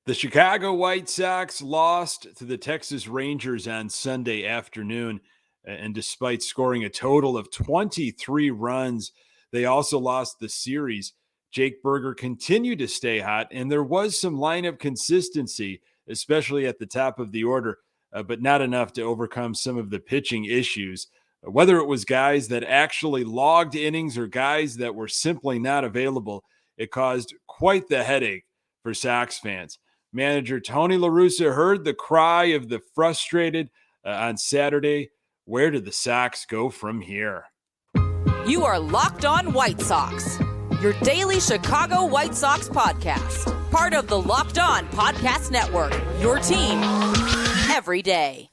The Chicago White Sox lost to the Texas Rangers on Sunday afternoon, and despite scoring a total of 23 runs, they also lost the series. Jake Berger continued to stay hot, and there was some lineup consistency, especially at the top of the order, but not enough to overcome some of the pitching issues. Whether it was guys that actually logged innings or guys that were simply not available, it caused quite the headache for Sox fans. Manager Tony LaRussa heard the cry of the frustrated on Saturday. Where did the Sox go from here? You are Locked On White Sox, your daily Chicago White Sox podcast. Part of the Locked On Podcast Network, your team every day.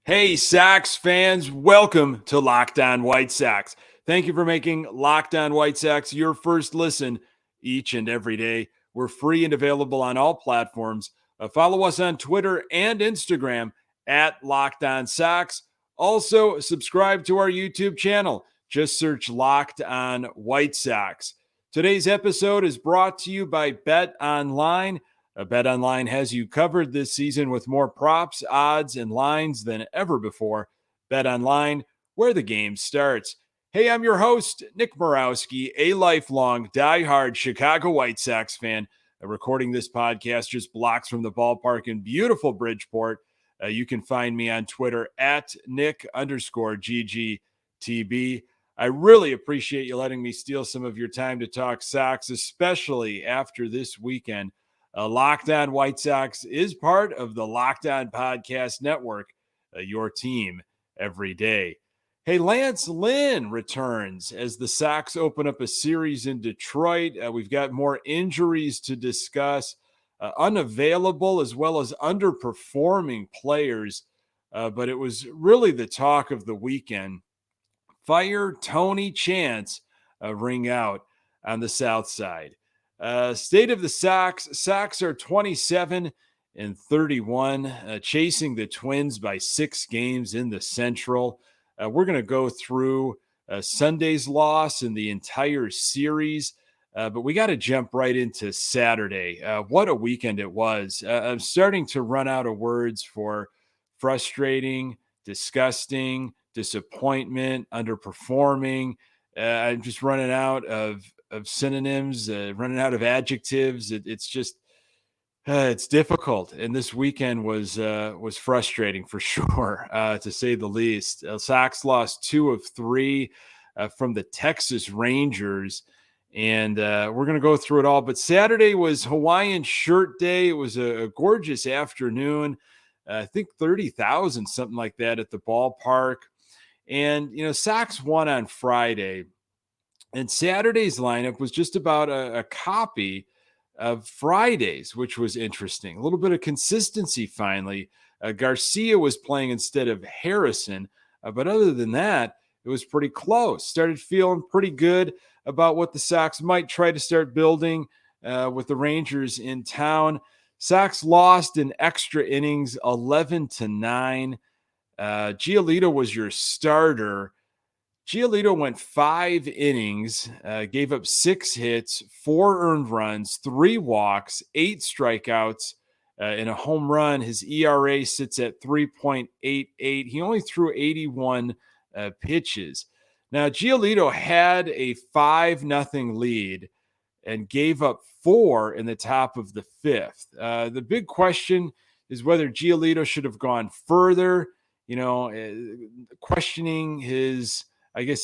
Hey, Sox fans, welcome to Locked On White Sox. Thank you for making Locked On White Sox your first listen each and every day. We're free and available on all platforms. Follow us on Twitter and Instagram at Locked On Sox. Also, subscribe to our YouTube channel. Just search Locked On White Sox. Today's episode is brought to you by Bet Online. Bet Online has you covered this season with more props, odds, and lines than ever before. Bet Online, where the game starts. Hey, I'm your host, Nick Morawski, a lifelong diehard Chicago White Sox fan. Recording this podcast just blocks from the ballpark in beautiful Bridgeport. You can find me on Twitter at Nick_GGTB. I really appreciate you letting me steal some of your time to talk Sox, especially after this weekend. Locked On White Sox is part of the Locked On Podcast Network, your team every day. Hey, Lance Lynn returns as the Sox open up a series in Detroit. We've got more injuries to discuss, unavailable as well as underperforming players, but it was really the talk of the weekend. Fire Tony Chance ring out on the South Side. State of the Sox. Sox are 27-31, chasing the Twins by 6 games in the Central. We're going to go through Sunday's loss and the entire series, but we got to jump right into Saturday. What a weekend it was. I'm starting to run out of words for frustrating, disgusting, disappointment, underperforming. I'm just running out of synonyms, running out of adjectives. It's just it's difficult, and this weekend was frustrating for sure, to say the least. Sox lost 2 of 3 from the Texas Rangers, and we're going to go through it all. But Saturday was Hawaiian Shirt Day. It was a gorgeous afternoon. I think 30,000, something like that, at the ballpark. And Sox won on Friday. And Saturday's lineup was just about a copy of Friday's, which was interesting. A little bit of consistency finally. Garcia was playing instead of Harrison. But other than that, it was pretty close. Started feeling pretty good about what the Sox might try to start building with the Rangers in town. Sox lost in extra innings 11-9. Giolito was your starter. Giolito went 5 innings, gave up 6 hits, 4 earned runs, 3 walks, 8 strikeouts, and a home run. His ERA sits at 3.88. He only threw 81 pitches. Now, Giolito had a 5-0 lead and gave up 4 in the top of the 5th. The big question is whether Giolito should have gone further, questioning his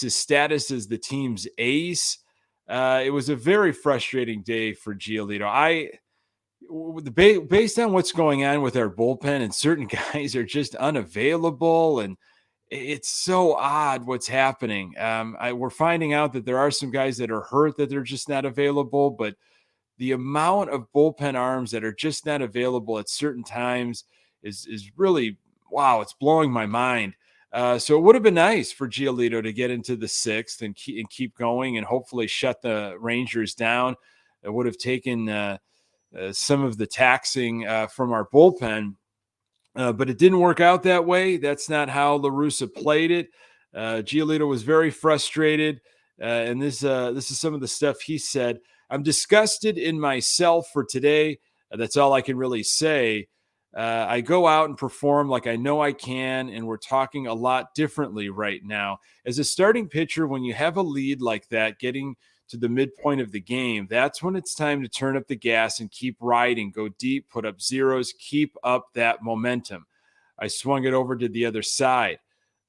status as the team's ace. It was a very frustrating day for Giolito. Based on what's going on with our bullpen, and certain guys are just unavailable, and it's so odd what's happening. We're finding out that there are some guys that are hurt that they're just not available, but the amount of bullpen arms that are just not available at certain times is really, wow, it's blowing my mind. So it would have been nice for Giolito to get into the 6th and keep going and hopefully shut the Rangers down. It would have taken some of the taxing from our bullpen, but it didn't work out that way. That's not how LaRussa played it. Giolito was very frustrated, and this is some of the stuff he said. I'm disgusted in myself for today. That's all I can really say. I go out and perform like I know I can, and we're talking a lot differently right now. As a starting pitcher, when you have a lead like that, getting to the midpoint of the game, that's when it's time to turn up the gas and keep riding, go deep, put up zeros, keep up that momentum. I swung it over to the other side,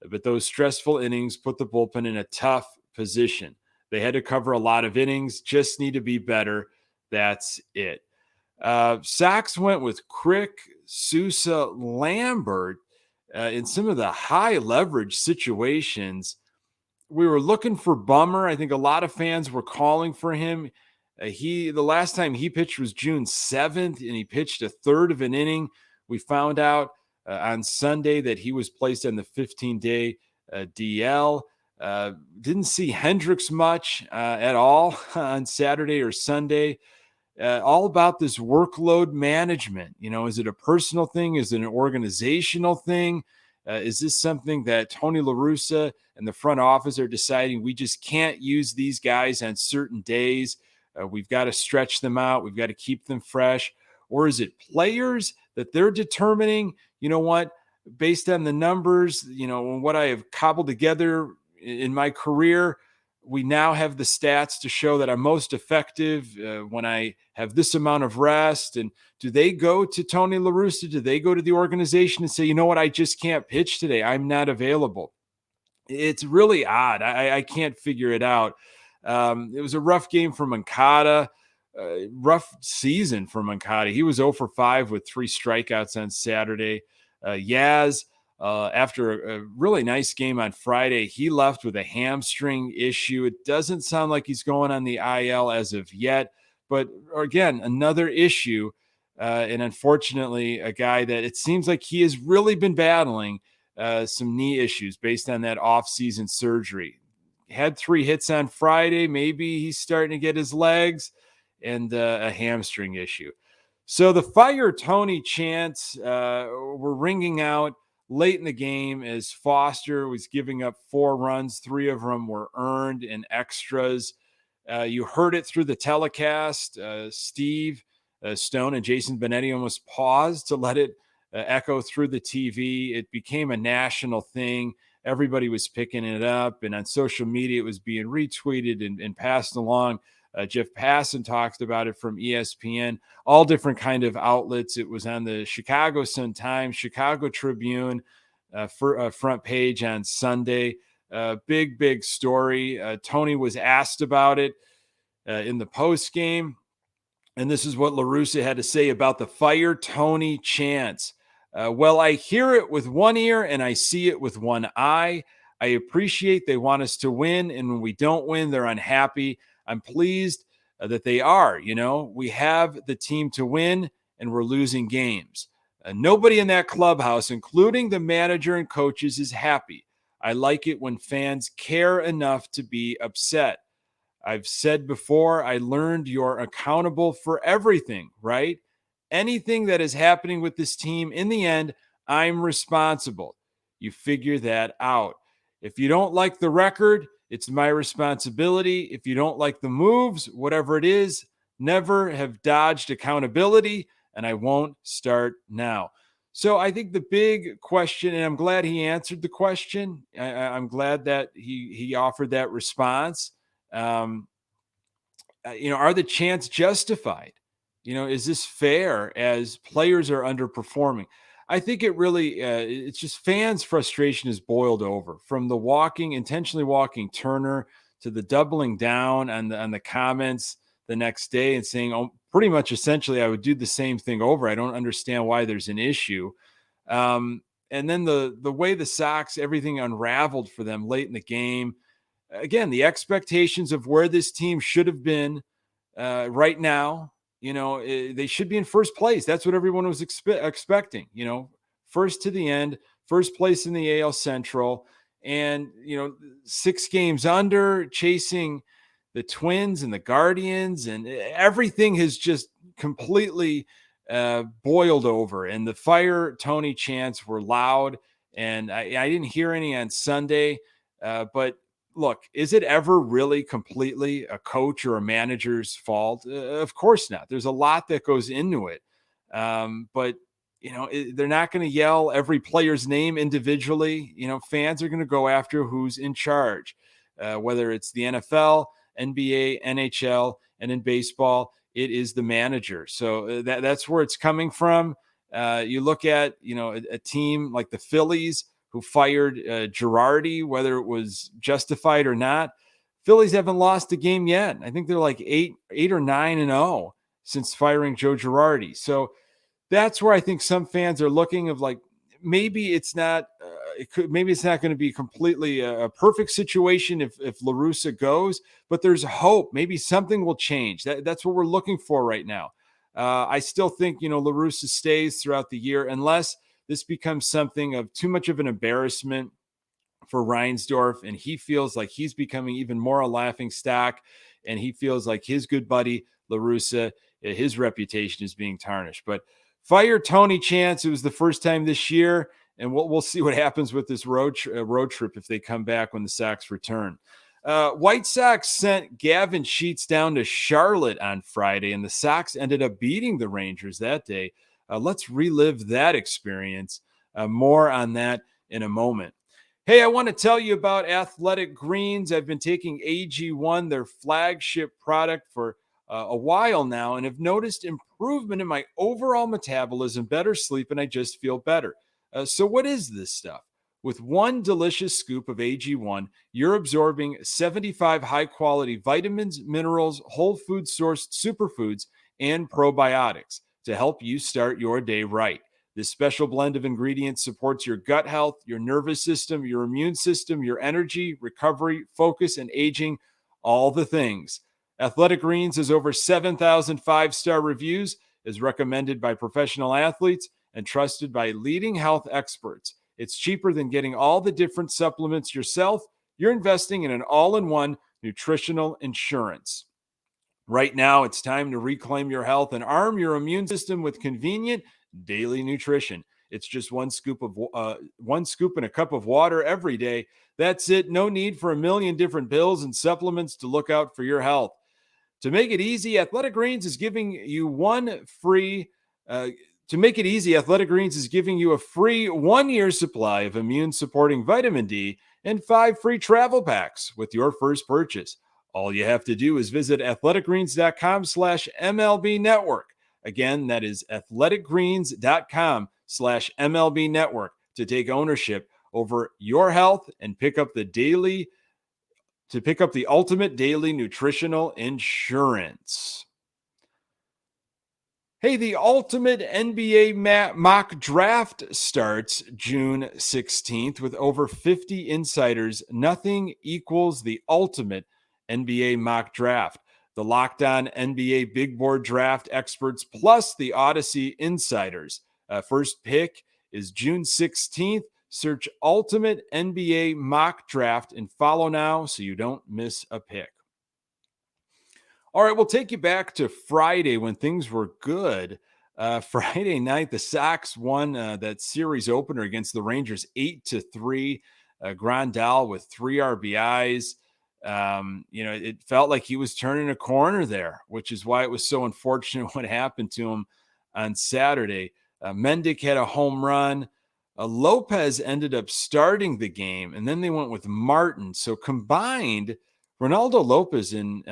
but those stressful innings put the bullpen in a tough position. They had to cover a lot of innings, just need to be better. That's it. Sox went with Crick, Sousa, Lambert in some of the high leverage situations. We were looking for Bummer. I think a lot of fans were calling for him. The last time he pitched was June 7th, and he pitched a third of an inning. We found out on Sunday that he was placed on the 15-day DL. Didn't see Hendricks much at all on Saturday or Sunday. All about this workload management. Is it a personal thing? Is it an organizational thing? Is this something that Tony LaRussa and the front office are deciding we just can't use these guys on certain days? We've got to stretch them out. We've got to keep them fresh. Or is it players that they're determining, based on the numbers, and what I have cobbled together in my career, we now have the stats to show that I'm most effective when I have this amount of rest. And do they go to Tony LaRussa? Do they go to the organization and say, you know what, I just can't pitch today. I'm not available. It's really odd. I can't figure it out. It was a rough game for Moncada, rough season for Moncada. He was 0 for 5 with 3 strikeouts on Saturday. Yaz, after a really nice game on Friday, he left with a hamstring issue. It doesn't sound like he's going on the IL as of yet, but again, another issue. And unfortunately, a guy that it seems like he has really been battling some knee issues based on that off-season surgery. Had 3 hits on Friday. Maybe he's starting to get his legs, and a hamstring issue. So the Fire Tony chants were ringing out late in the game as Foster was giving up 4 runs. 3 of them were earned in extras. You heard it through the telecast. Steve Stone and Jason Benetti almost paused to let it echo through the TV. It became a national thing. Everybody was picking it up, and on social media, it was being retweeted and passed along. Jeff Passan talked about it from ESPN, all different kind of outlets. It was on the Chicago Sun-Times, Chicago Tribune, front page on Sunday. Big story. Tony was asked about it in the post game, and this is what LaRussa had to say about the Fire Tony chants. Well, I hear it with one ear and I see it with one eye. I appreciate they want us to win, and when we don't win, they're unhappy. I'm pleased that they are. We have the team to win, and we're losing games. Nobody in that clubhouse, including the manager and coaches, is happy. I like it when fans care enough to be upset. I've said before, I learned you're accountable for everything, right? Anything that is happening with this team, in the end, I'm responsible. You figure that out. If you don't like the record, it's my responsibility. If you don't like the moves, whatever it is, never have dodged accountability, and I won't start now. So I think the big question, and I'm glad he answered the question. I'm glad that he offered that response. Are the chants justified? Is this fair as players are underperforming? I think it really, it's just fans' frustration is boiled over from the intentionally walking Turner to the doubling down on the comments the next day and saying, pretty much essentially, I would do the same thing over. I don't understand why there's an issue. And then the way the Sox, everything unraveled for them late in the game. Again, the expectations of where this team should have been right now. They should be in first place. That's what everyone was expecting, first to the end, first place in the AL Central, and, 6 games under, chasing the Twins and the Guardians, and everything has just completely boiled over. And the Fire Tony chants were loud, and I didn't hear any on Sunday. But look, is it ever really completely a coach or a manager's fault? Of course not. There's a lot that goes into it. But they're not going to yell every player's name individually. Fans are going to go after who's in charge, whether it's the NFL, NBA, NHL, and in baseball, it is the manager. So that's where it's coming from. You look at, a team like the Phillies who fired Girardi, whether it was justified or not. Phillies haven't lost a game yet. I think they're like 8 or 9-0 since firing Joe Girardi. So that's where I think some fans are looking of like, maybe it's not, maybe it's not going to be completely a perfect situation if LaRussa goes, but there's hope. Maybe something will change. That's what we're looking for right now. I still think, LaRussa stays throughout the year unless this becomes something of too much of an embarrassment for Reinsdorf, and he feels like he's becoming even more a laughing stock, and he feels like his good buddy LaRussa, his reputation is being tarnished. But fire Tony Chance. It was the first time this year, and we'll see what happens with this road trip if they come back when the Sox return. White Sox sent Gavin Sheets down to Charlotte on Friday, and the Sox ended up beating the Rangers that day. Let's relive that experience. More on that in a moment. Hey, I want to tell you about Athletic Greens. I've been taking AG1, their flagship product, for a while now, and have noticed improvement in my overall metabolism, better sleep, and I just feel better. So what is this stuff? With one delicious scoop of AG1, you're absorbing 75 high-quality vitamins, minerals, whole food sourced superfoods, and probiotics to help you start your day right. This special blend of ingredients supports your gut health, your nervous system, your immune system, your energy, recovery, focus, and aging, all the things. Athletic Greens has over 7,000 five-star reviews, is recommended by professional athletes, and trusted by leading health experts. It's cheaper than getting all the different supplements yourself. You're investing in an all-in-one nutritional insurance. Right now, it's time to reclaim your health and arm your immune system with convenient daily nutrition. It's just one scoop in a cup of water every day. That's it. No need for a million different pills and supplements to look out for your health. To make it easy, Athletic Greens is giving you a free 1-year supply of immune-supporting vitamin D and 5 free travel packs with your first purchase. All you have to do is visit athleticgreens.com/MLB network. Again, that is athleticgreens.com/MLB network to take ownership over your health and pick up the ultimate daily nutritional insurance. Hey, the ultimate NBA mock draft starts June 16th with over 50 insiders. Nothing equals the ultimate NBA mock draft. The Locked On NBA Big Board Draft experts plus the Odyssey insiders. First pick is June 16th. Search Ultimate NBA Mock Draft and follow now so you don't miss a pick. All right, we'll take you back to Friday when things were good. Friday night, the Sox won that series opener against the Rangers 8-3. Grandal with 3 RBIs. It felt like he was turning a corner there, which is why it was so unfortunate what happened to him on Saturday. Mendick had a home run. Lopez ended up starting the game, and then they went with Martin. So combined, Ronaldo Lopez and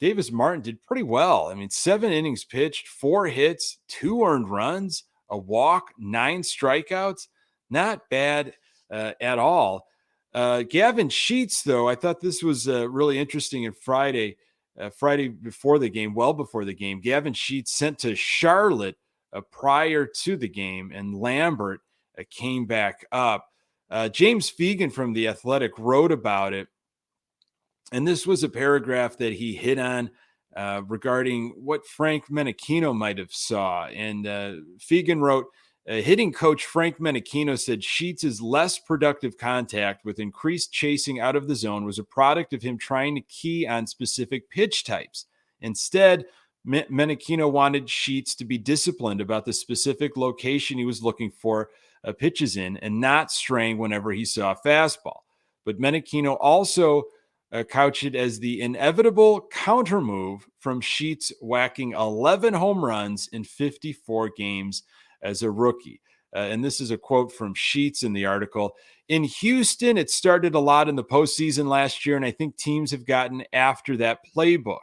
Davis Martin did pretty well. I mean, 7 innings pitched, 4 hits, 2 earned runs, a walk, 9 strikeouts. Not bad at all. Gavin Sheets, though, I thought this was really interesting. And Friday before the game, well before the game, Gavin Sheets sent to Charlotte prior to the game, and Lambert came back up. James Fegan from The Athletic wrote about it, and this was a paragraph that he hit on regarding what Frank Menachino might have saw. And Fegan wrote, hitting coach Frank Menachino said Sheets' less productive contact with increased chasing out of the zone was a product of him trying to key on specific pitch types. Instead, Menachino wanted Sheets to be disciplined about the specific location he was looking for pitches in and not straying whenever he saw a fastball. but Menachino also couched it as the inevitable counter move from Sheets whacking 11 home runs in 54 games as a rookie. And this is a quote from Sheets in the article. In Houston, it started a lot in the postseason last year, and I think teams have gotten after that playbook.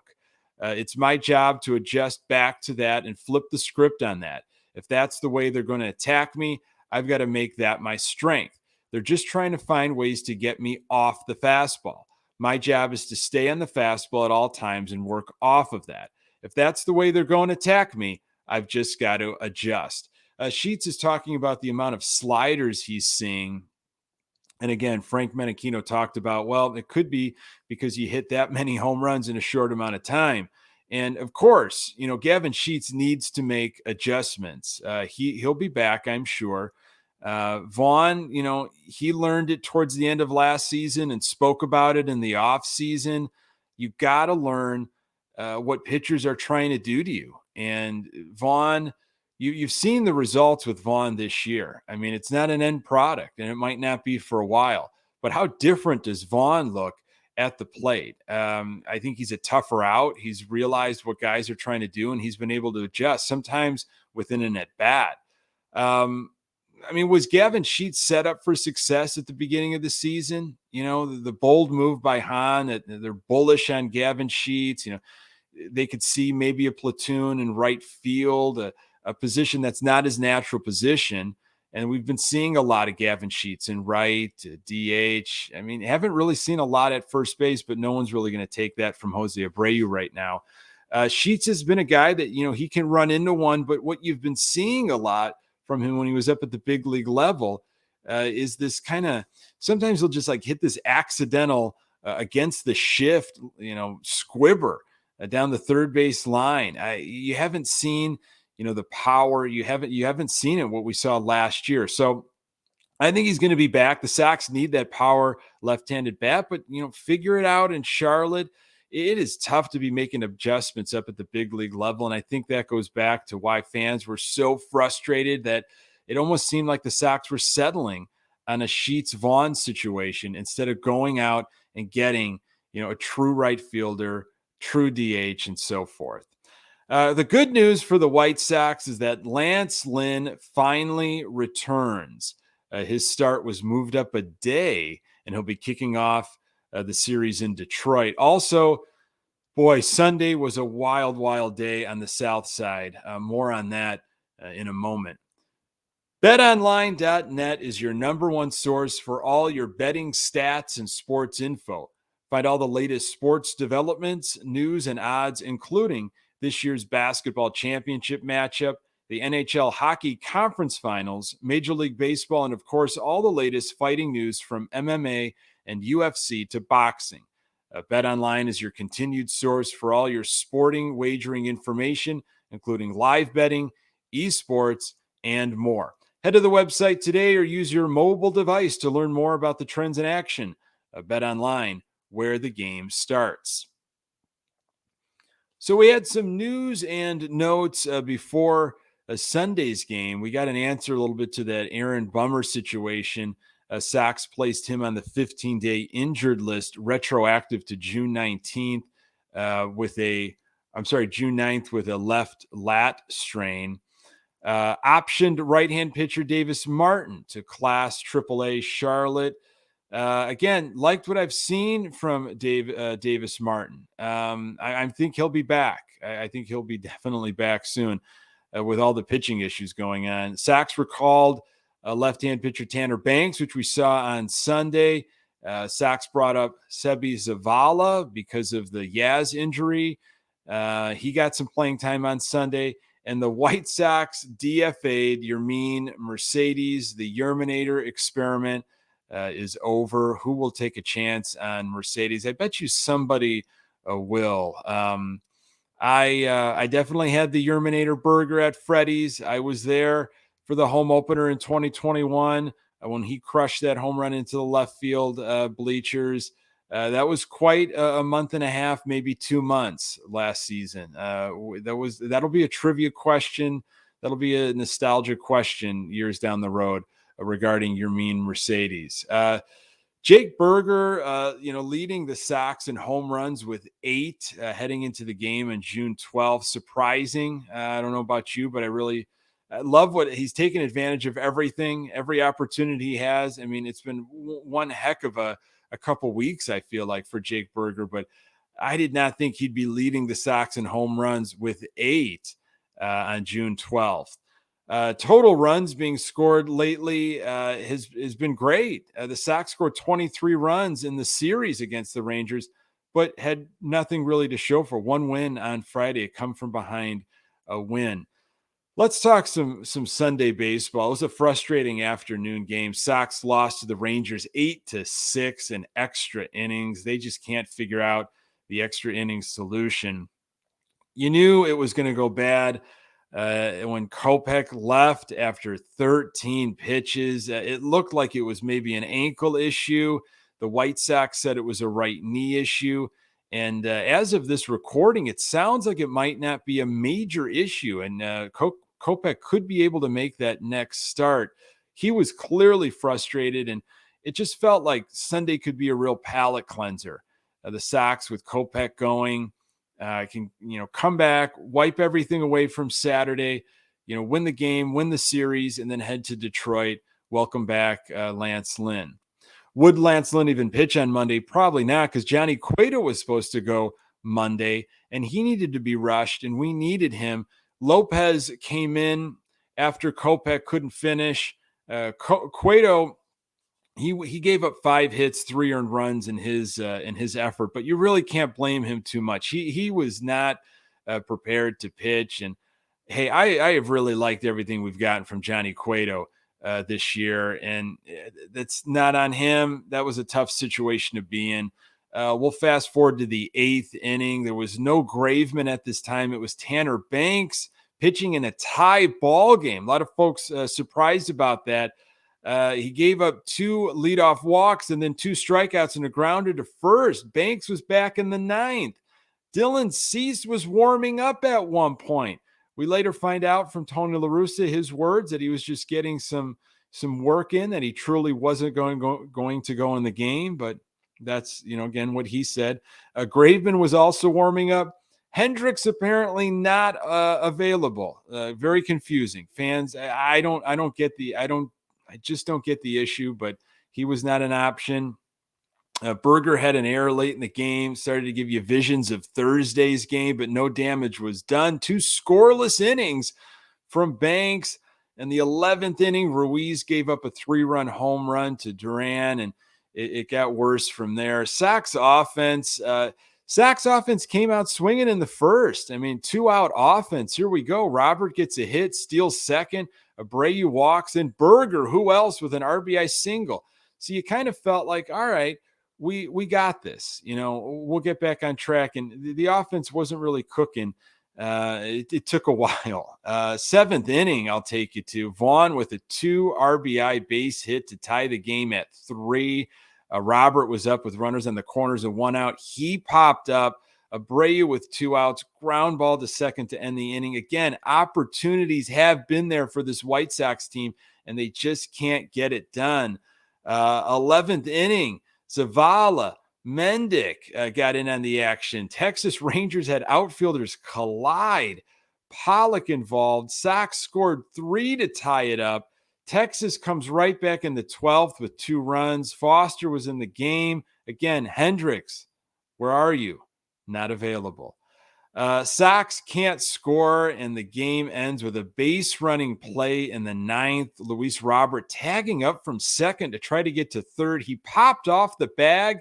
It's my job to adjust back to that and flip the script on that. If that's the way they're going to attack me, I've got to make that my strength. They're just trying to find ways to get me off the fastball. My job is to stay on the fastball at all times and work off of that. If that's the way they're going to attack me, I've just got to adjust. Sheets is talking about the amount of sliders he's seeing. And again, Frank Menachino talked about, well, it could be because you hit that many home runs in a short amount of time. And of course, Gavin Sheets needs to make adjustments. He'll be back, I'm sure. Vaughn, he learned it towards the end of last season and spoke about it in the off season. You've got to learn what pitchers are trying to do to you. And Vaughn, you've seen the results with Vaughn this year. I mean, it's not an end product, and it might not be for a while. But how different does Vaughn look at the plate? I think he's a tougher out. He's realized what guys are trying to do, and he's been able to adjust, sometimes within an at-bat. Was Gavin Sheets set up for success at the beginning of the season? The bold move by Hahn, they're bullish on Gavin Sheets. They could see maybe a platoon in right field, a position that's not his natural position. And we've been seeing a lot of Gavin Sheets in right, DH. Haven't really seen a lot at first base, but no one's really going to take that from Jose Abreu right now. Sheets has been a guy that, he can run into one, but what you've been seeing a lot from him when he was up at the big league level is this kind of, sometimes he'll just like hit this accidental against the shift, squibber down the third base line. You haven't seen, the power. You haven't seen it, what we saw last year. So I think he's going to be back. The Sox need that power left-handed bat, but, figure it out in Charlotte. It is tough to be making adjustments up at the big league level. And I think that goes back to why fans were so frustrated that it almost seemed like the Sox were settling on a Sheets Vaughn situation instead of going out and getting, a true right fielder, true DH, and so forth. The good news for the White Sox is that Lance Lynn finally returns. His start was moved up a day, and he'll be kicking off the series in Detroit. Also, boy, Sunday was a wild, wild day on the South Side. More on that in a moment. BetOnline.net is your number one source for all your betting stats and sports info. Find all the latest sports developments, news, and odds, including this year's basketball championship matchup, the NHL Hockey Conference Finals, Major League Baseball, and of course, all the latest fighting news from MMA and UFC to boxing. BetOnline is your continued source for all your sporting wagering information, including live betting, esports, and more. Head to the website today or use your mobile device to learn more about the trends in action. BetOnline, where the game starts. So we had some news and notes before Sunday's game. We got an answer a little bit to that Aaron Bummer situation. Sox placed him on the 15-day injured list, retroactive to June 19th June 9th with a left lat strain. Optioned right-hand pitcher Davis Martin to Class AAA Charlotte. Again, liked what I've seen from Davis Martin. I think he'll be back. I think he'll be definitely back soon with all the pitching issues going on. Sox recalled left-hand pitcher Tanner Banks, which we saw on Sunday. Sox brought up Sebi Zavala because of the Yaz injury. He got some playing time on Sunday. And the White Sox DFA'd Yermin Mercedes. The Yerminator experiment is over. Who will take a chance on Mercedes? I bet you somebody will. I definitely had the Yerminator burger at Freddy's. I was there for the home opener in 2021 when he crushed that home run into the left field bleachers. That was quite a month and a half, maybe 2 months last season. That'll be a trivia question. That'll be a nostalgia question years down the road regarding Yermin Mercedes. Jake Berger, leading the Sox in home runs with 8 heading into the game on June 12th. Surprising. I don't know about you, but I love what he's taken advantage of everything, every opportunity he has. I mean, it's been one heck of a couple weeks, I feel like, for Jake Berger, but I did not think he'd be leading the Sox in home runs with 8 on June 12th. Total runs being scored lately has been great. The Sox scored 23 runs in the series against the Rangers, but had nothing really to show for. One win on Friday, a come from behind a win. Let's talk some Sunday baseball. It was a frustrating afternoon game. Sox lost to the Rangers 8-6 in extra innings. They just can't figure out the extra innings solution. You knew it was going to go bad. When Kopech left after 13 pitches, it looked like it was maybe an ankle issue. The White Sox said it was a right knee issue. And as of this recording, it sounds like it might not be a major issue. And Kopech could be able to make that next start. He was clearly frustrated, and it just felt like Sunday could be a real palate cleanser. The Sox with Kopech going can come back, wipe everything away from Saturday, win the game, win the series, and then head to Detroit. Welcome back, Lance Lynn. Would Lance Lynn even pitch on Monday? Probably not, because Johnny Cueto was supposed to go Monday, and he needed to be rushed, and we needed him. Lopez came in after Kopech couldn't finish. Cueto, he gave up 5 hits, 3 earned runs in his effort, but you really can't blame him too much. He was not prepared to pitch. And hey, I have really liked everything we've gotten from Johnny Cueto this year, and that's not on him. That was a tough situation to be in. We'll fast forward to the 8th inning. There was no Graveman at this time. It was Tanner Banks pitching in a tie ball game. A lot of folks surprised about that. He gave up 2 leadoff walks and then 2 strikeouts and a grounder to first. Banks was back in the 9th. Dylan Cease was warming up at one point. We later find out from Tony LaRussa, his words, that he was just getting some work in, that he truly wasn't going to go in the game. But that's, again, what he said. Graveman was also warming up. Hendricks apparently not available. Very confusing. Fans, I just don't get the issue, but he was not an option. Berger had an error late in the game, started to give you visions of Thursday's game, but no damage was done. 2 scoreless innings from Banks. In the 11th inning, Ruiz gave up a 3-run home run to Duran, and it got worse from there. Sox offense came out swinging in the first. I mean, 2-out offense. Here we go. Robert gets a hit, steals second. Abreu walks in. Berger, who else, with an RBI single. So you kind of felt like, all right, we got this. We'll get back on track. And the offense wasn't really cooking. It took a while. 7th inning, I'll take you to. Vaughn with a 2 RBI base hit to tie the game at 3. Robert was up with runners on the corners and 1 out. He popped up. Abreu with 2 outs, ground ball to second to end the inning. Again, opportunities have been there for this White Sox team, and they just can't get it done. 11th inning, Zavala, Mendick got in on the action. Texas Rangers had outfielders collide. Pollock involved. Sox scored 3 to tie it up. Texas comes right back in the 12th with 2 runs. Foster was in the game. Again, Hendricks, where are you? Not available. Sox can't score, and the game ends with a base running play in the 9th. Luis Robert tagging up from second to try to get to third. He popped off the bag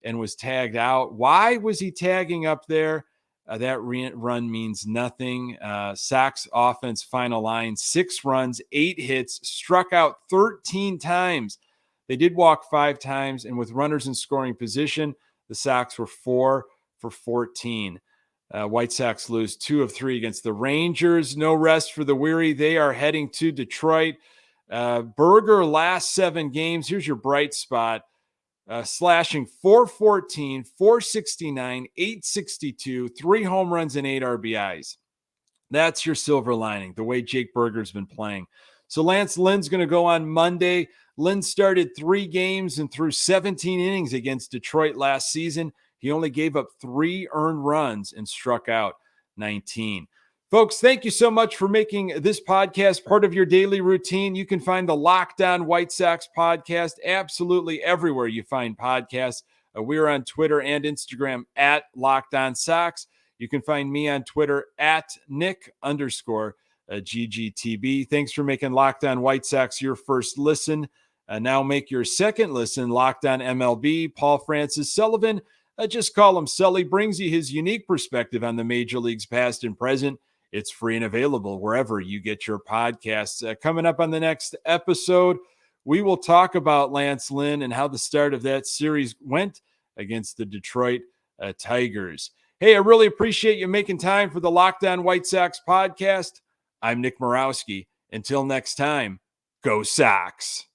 and was tagged out. Why was he tagging up there? That run means nothing. Sox offense final line, 6 runs, 8 hits, struck out 13 times. They did walk 5 times, and with runners in scoring position, the Sox were 4 for 14. White Sox lose 2 of 3 against the Rangers. No rest for the weary. They are heading to Detroit. Berger last 7 games. Here's your bright spot. Slashing 414, 469, 862, 3 home runs and 8 RBIs. That's your silver lining, the way Jake Berger's been playing. So Lance Lynn's going to go on Monday. Lynn started 3 games and threw 17 innings against Detroit last season. He only gave up 3 earned runs and struck out 19. Folks, thank you so much for making this podcast part of your daily routine. You can find the Locked On White Sox podcast absolutely everywhere you find podcasts. We're on Twitter and Instagram at Locked On Sox. You can find me on Twitter at Nick_GGTB. Thanks for making Locked On White Sox your first listen. Now make your second listen Locked On MLB. Paul Francis Sullivan, just call him Sully, brings you his unique perspective on the major leagues past and present. It's free and available wherever you get your podcasts. Coming up on the next episode, we will talk about Lance Lynn and how the start of that series went against the Detroit Tigers. Hey, I really appreciate you making time for the Locked On White Sox podcast. I'm Nick Morawski. Until next time, go Sox.